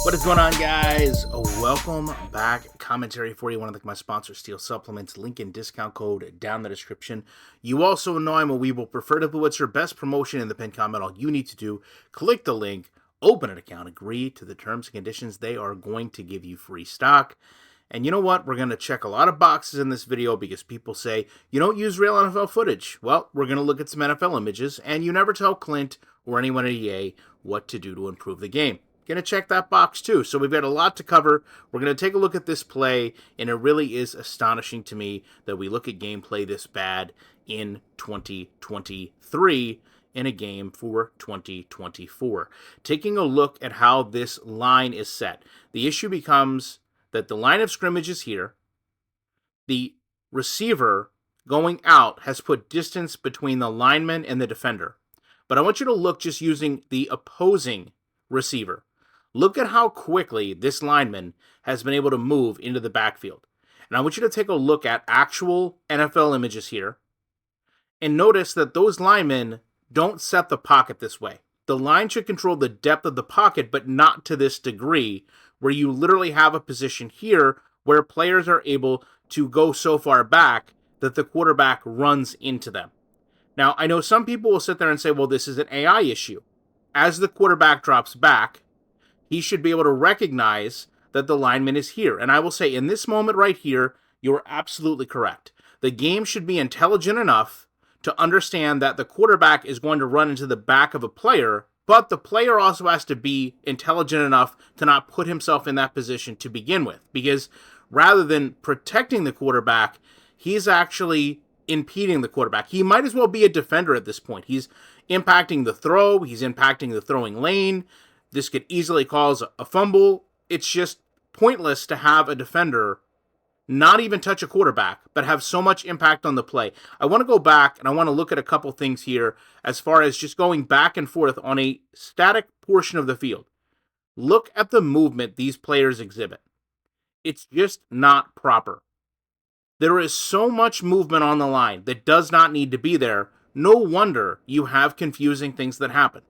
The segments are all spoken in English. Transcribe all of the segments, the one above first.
What is going on, guys? Welcome back. Commentary for you. Want to thank my sponsor, Steel Supplements. Link and discount code down in the description. You also know I'm a Weeble. Prefer to what's your best promotion in the pinned comment. All you need to do, click the link, open an account, agree to the terms and conditions. They are going to give you free stock. And you know what? We're going to check a lot of boxes in this video because people say, you don't use real NFL footage. Well, we're going to look at some NFL images, and you never tell Clint or anyone at EA what to do to improve the game. Going to check that box too. So we've got a lot to cover. We're going to take a look at this play, and it really is astonishing to me that we look at gameplay this bad in 2023 in a game for 2024. Taking a look at how this line is set, the issue becomes that the line of scrimmage is here. The receiver going out has put distance between the lineman and the defender. But I want you to look just using the opposing receiver. Look at how quickly this lineman has been able to move into the backfield. And I want you to take a look at actual NFL images here and notice that those linemen don't set the pocket this way. The line should control the depth of the pocket, but not to this degree, where you literally have a position here where players are able to go so far back that the quarterback runs into them. Now, I know some people will sit there and say, well, this is an AI issue. As the quarterback drops back, he should be able to recognize that the lineman is here. And I will say, in this moment right here, you're absolutely correct. The game should be intelligent enough to understand that the quarterback is going to run into the back of a player, but the player also has to be intelligent enough to not put himself in that position to begin with. Because rather than protecting the quarterback, he's actually impeding the quarterback. He might as well be a defender at this point. He's impacting the throw. He's impacting the throwing lane. This could easily cause a fumble. It's just pointless to have a defender not even touch a quarterback, but have so much impact on the play. I want to go back and I want to look at a couple things here as far as just going back and forth on a static portion of the field. Look at the movement these players exhibit. It's just not proper. There is so much movement on the line that does not need to be there. No wonder you have confusing things that happen.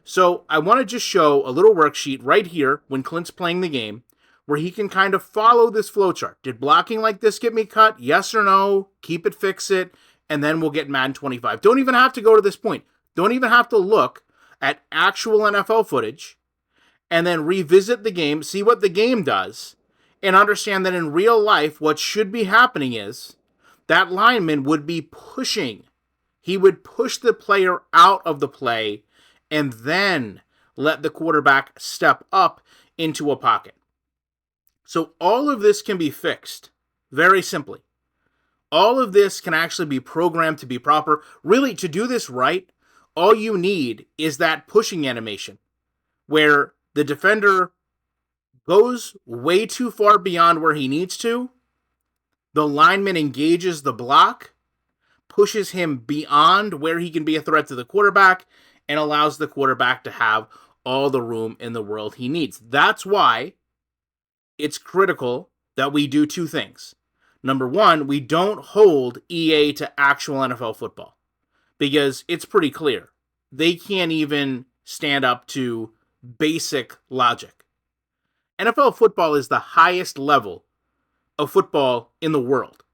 So I want to just show a little worksheet right here when Clint's playing the game where he can kind of follow this flowchart. Did blocking like this get me cut? Yes or no? Keep it, fix it, and then we'll get Madden 25. Don't even have to go to this point. Don't even have to look at actual NFL footage and then revisit the game, see what the game does, and understand that in real life what should be happening is that lineman would be pushing. He would push the player out of the play and then let the quarterback step up into a pocket. So all of this can be fixed very simply. All of this can actually be programmed to be proper. Really, to do this right, all you need is that pushing animation where the defender goes way too far beyond where he needs to. The lineman engages the block, pushes him beyond where he can be a threat to the quarterback, and allows the quarterback to have all the room in the world he needs. That's why it's critical that we do two things. Number one, we don't hold EA to actual NFL football because it's pretty clear. They can't even stand up to basic logic. NFL football is the highest level of football in the world.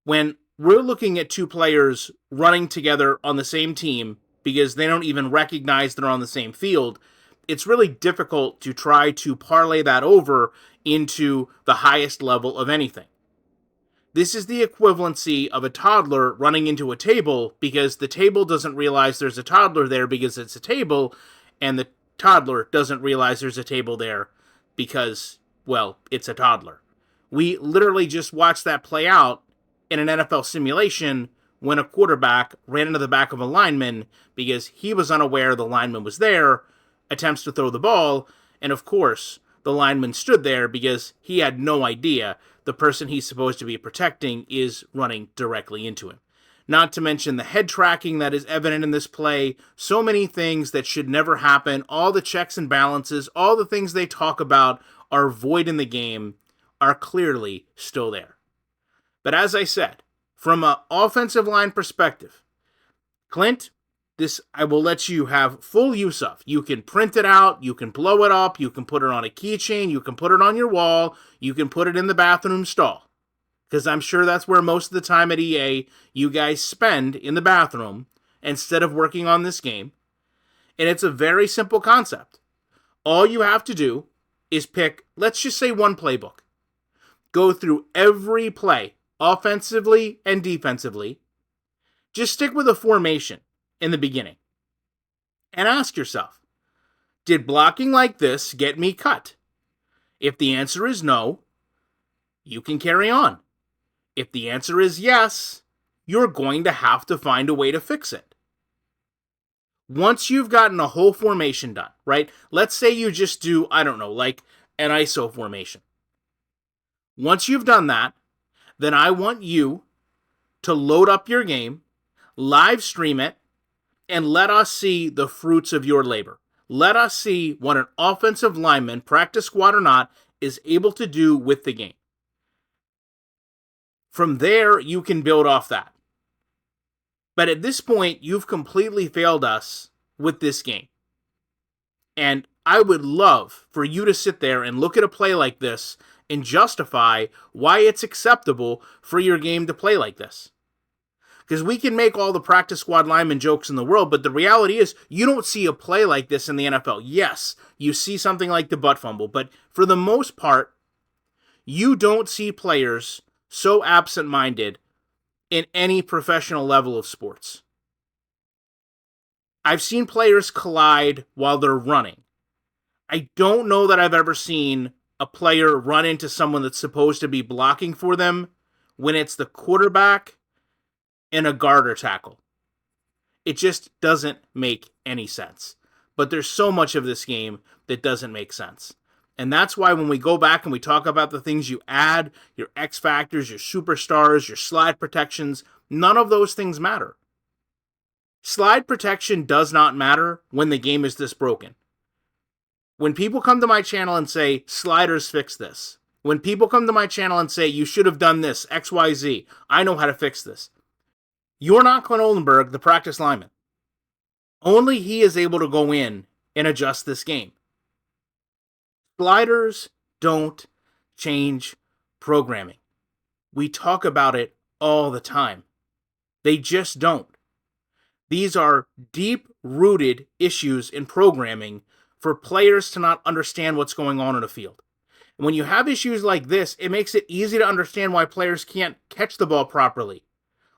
When we're looking at two players running together on the same team because they don't even recognize they're on the same field, it's really difficult to try to parlay that over into the highest level of anything. This is the equivalency of a toddler running into a table because the table doesn't realize there's a toddler there because it's a table, and the toddler doesn't realize there's a table there because, well, it's a toddler. We literally just watched that play out in an NFL simulation when a quarterback ran into the back of a lineman because he was unaware the lineman was there, attempts to throw the ball, and of course, the lineman stood there because he had no idea the person he's supposed to be protecting is running directly into him. Not to mention the head tracking that is evident in this play, so many things that should never happen, all the checks and balances, all the things they talk about are void in the game, are clearly still there. But as I said, from an offensive line perspective, Clint, this I will let you have full use of. You can print it out, you can blow it up, you can put it on a keychain, you can put it on your wall, you can put it in the bathroom stall. Because I'm sure that's where most of the time at EA you guys spend, in the bathroom, instead of working on this game. And it's a very simple concept. All you have to do is pick, let's just say, one playbook. Go through every play, offensively and defensively. Just stick with a formation in the beginning. And ask yourself, did blocking like this get me cut? If the answer is no, you can carry on. If the answer is yes, you're going to have to find a way to fix it. Once you've gotten a whole formation done, right? Let's say you just do, I don't know, like an ISO formation. Once you've done that, then I want you to load up your game, live stream it, and let us see the fruits of your labor. Let us see what an offensive lineman, practice squad or not, is able to do with the game. From there, you can build off that. But at this point, you've completely failed us with this game. And I would love for you to sit there and look at a play like this and justify why it's acceptable for your game to play like this. Because we can make all the practice squad lineman jokes in the world, but the reality is you don't see a play like this in the NFL. Yes, you see something like the butt fumble, but for the most part, you don't see players so absent-minded in any professional level of sports. I've seen players collide while they're running. I don't know that I've ever seen a player run into someone that's supposed to be blocking for them when it's the quarterback and a guard or tackle. It just doesn't make any sense. But there's so much of this game that doesn't make sense. And that's why when we go back and we talk about the things you add, your X factors, your superstars, your slide protections, none of those things matter. Slide protection does not matter when the game is this broken. When people come to my channel and say, sliders fix this. When people come to my channel and say, you should have done this, XYZ, I know how to fix this. You're not Clint Oldenburg, the practice lineman. Only he is able to go in and adjust this game. Sliders don't change programming. We talk about it all the time. They just don't. These are deep-rooted issues in programming for players to not understand what's going on in a field. And when you have issues like this, it makes it easy to understand why players can't catch the ball properly,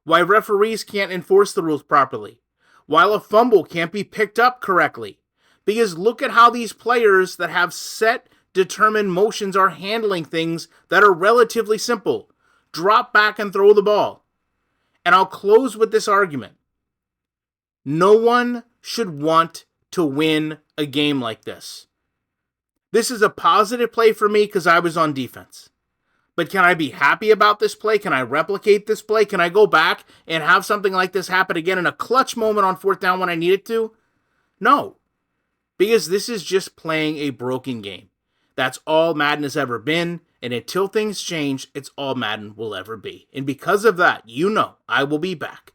why referees can't enforce the rules properly, why a fumble can't be picked up correctly. Because look at how these players that have set, determined motions are handling things that are relatively simple. Drop back and throw the ball. And I'll close with this argument. No one should want to win a game like this. This is a positive play for me because I was on defense. But can I be happy about this play? Can I replicate this play? Can I go back and have something like this happen again in a clutch moment on fourth down when I need it to? No. Because this is just playing a broken game. That's all Madden has ever been. And until things change, it's all Madden will ever be. And because of that, you know I will be back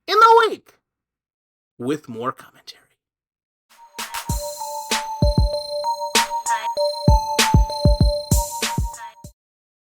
in the week with more commentary.